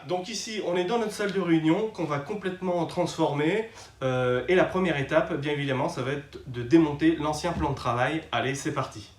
donc ici on est dans notre salle de réunion qu'on va complètement transformer et la première étape, bien évidemment, ça va être de démonter l'ancien plan de travail. Allez, c'est parti.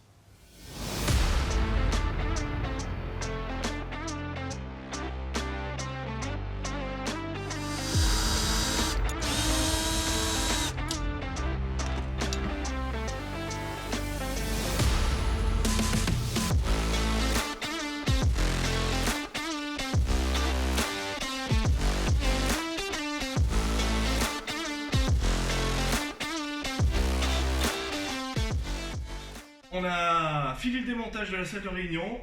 On a fini le démontage de la salle de réunion,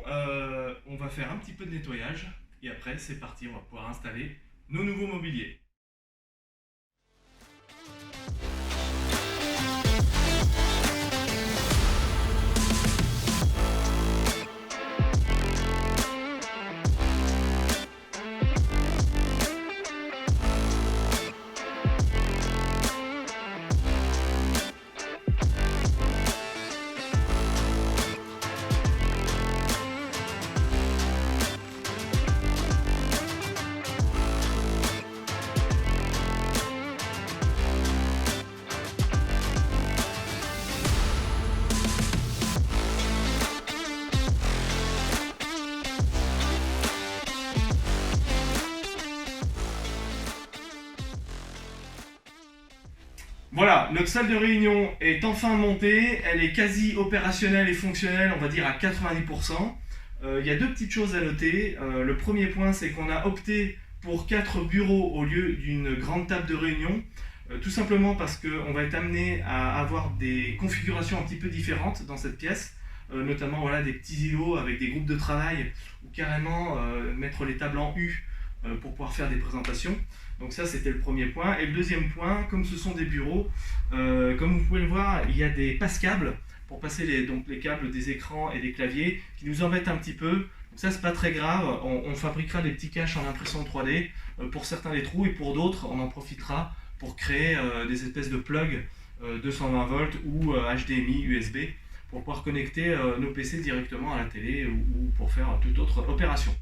on va faire un petit peu de nettoyage et après c'est parti, on va pouvoir installer nos nouveaux mobiliers. Voilà, notre salle de réunion est enfin montée, elle est quasi opérationnelle et fonctionnelle, on va dire à 90%. Il y a deux petites choses à noter. Le premier point, c'est qu'on a opté pour 4 bureaux au lieu d'une grande table de réunion, tout simplement parce qu'on va être amené à avoir des configurations un petit peu différentes dans cette pièce, notamment voilà, des petits îlots avec des groupes de travail, ou carrément mettre les tables en U pour pouvoir faire des présentations. Donc ça, c'était le premier point. Et le deuxième point, comme ce sont des bureaux, comme vous pouvez le voir, il y a des passe-câbles pour passer les câbles des écrans et des claviers qui nous embêtent un petit peu. Donc ça, c'est pas très grave. On fabriquera des petits caches en impression 3D pour certains des trous et pour d'autres, on en profitera pour créer des espèces de plugs 220 volts ou HDMI, USB pour pouvoir connecter nos PC directement à la télé ou pour faire toute autre opération.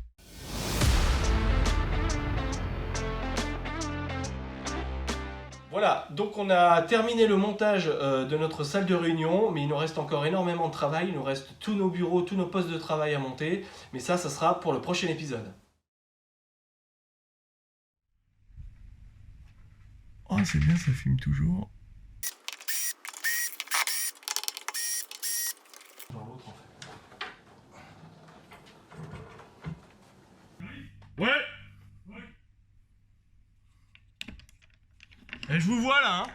Voilà, donc on a terminé le montage de notre salle de réunion, mais il nous reste encore énormément de travail, il nous reste tous nos bureaux, tous nos postes de travail à monter, mais ça sera pour le prochain épisode. Oh, c'est bien, ça fume toujours. Dans l'autre, en fait. Ouais. Et je vous vois là, hein.